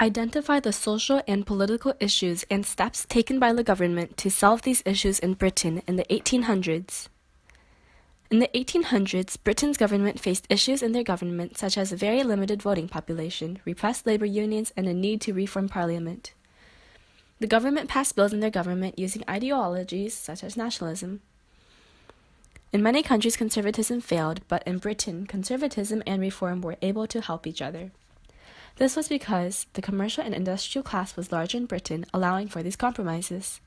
Identify the social and political issues and steps taken by the government to solve these issues in Britain in the 1800s. In the 1800s, Britain's government faced issues in their government such as a very limited voting population, repressed labor unions, and a need to reform parliament. The government passed bills in their government using ideologies such as nationalism. In many countries, conservatism failed, but in Britain, conservatism and reform were able to help each other. This was because the commercial and industrial class was larger in Britain, allowing for these compromises.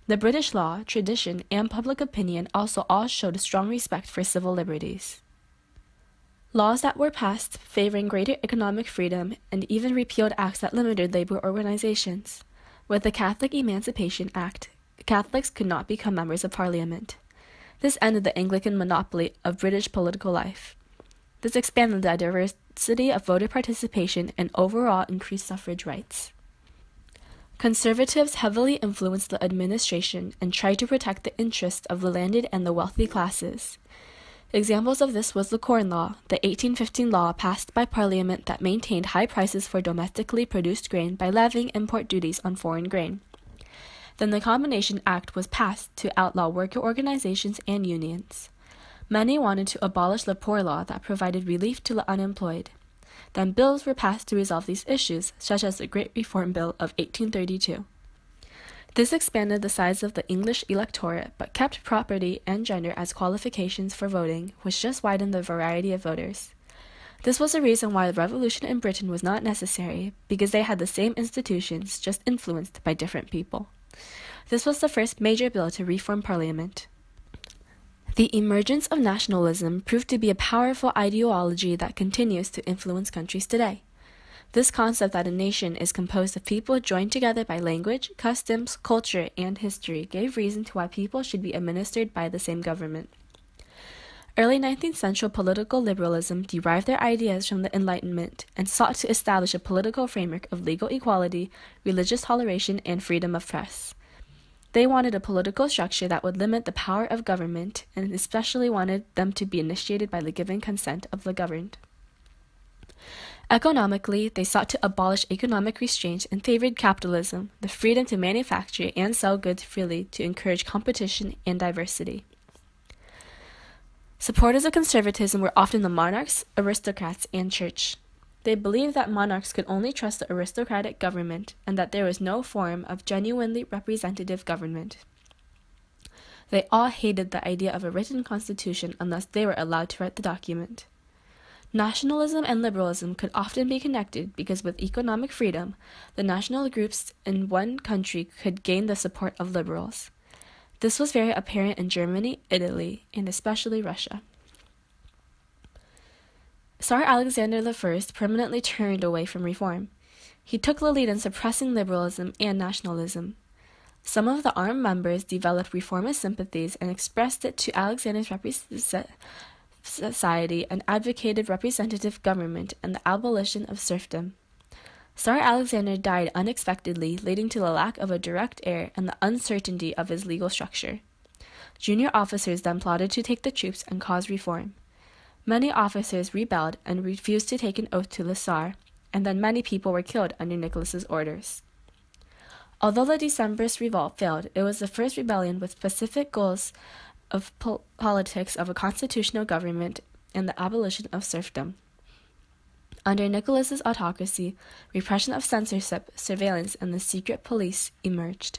The British law, tradition, and public opinion also all showed a strong respect for civil liberties. Laws that were passed favoring greater economic freedom and even repealed acts that limited labor organizations. With the Catholic Emancipation Act, Catholics could not become members of Parliament. This ended the Anglican monopoly of British political life. This expanded the diversity of voter participation and overall increased suffrage rights. Conservatives heavily influenced the administration and tried to protect the interests of the landed and the wealthy classes. Examples of this was the Corn Law, the 1815 law passed by Parliament that maintained high prices for domestically produced grain by levying import duties on foreign grain. Then the Combination Act was passed to outlaw worker organizations and unions. Many wanted to abolish the Poor Law that provided relief to the unemployed. Then bills were passed to resolve these issues, such as the Great Reform Bill of 1832. This expanded the size of the English electorate, but kept property and gender as qualifications for voting, which just widened the variety of voters. This was the reason why the revolution in Britain was not necessary, because they had the same institutions, just influenced by different people. This was the first major bill to reform Parliament. The emergence of nationalism proved to be a powerful ideology that continues to influence countries today. This concept that a nation is composed of people joined together by language, customs, culture, and history gave reason to why people should be administered by the same government. Early 19th century political liberalism derived their ideas from the Enlightenment and sought to establish a political framework of legal equality, religious toleration, and freedom of press. They wanted a political structure that would limit the power of government, and especially wanted them to be initiated by the given consent of the governed. Economically, they sought to abolish economic restraints and favored capitalism, the freedom to manufacture and sell goods freely to encourage competition and diversity. Supporters of conservatism were often the monarchs, aristocrats, and church. They believed that monarchs could only trust the aristocratic government and that there was no form of genuinely representative government. They all hated the idea of a written constitution unless they were allowed to write the document. Nationalism and liberalism could often be connected because with economic freedom, the national groups in one country could gain the support of liberals. This was very apparent in Germany, Italy, and especially Russia. Tsar Alexander I permanently turned away from reform. He took the lead in suppressing liberalism and nationalism. Some of the armed members developed reformist sympathies and expressed it to Alexander's society and advocated representative government and the abolition of serfdom. Tsar Alexander died unexpectedly, leading to the lack of a direct heir and the uncertainty of his legal structure. Junior officers then plotted to take the troops and cause reform. Many officers rebelled and refused to take an oath to the Tsar, and then many people were killed under Nicholas's orders. Although the Decembrist revolt failed, it was the first rebellion with specific goals of politics of a constitutional government and the abolition of serfdom. Under Nicholas's autocracy, repression of censorship, surveillance, and the secret police emerged.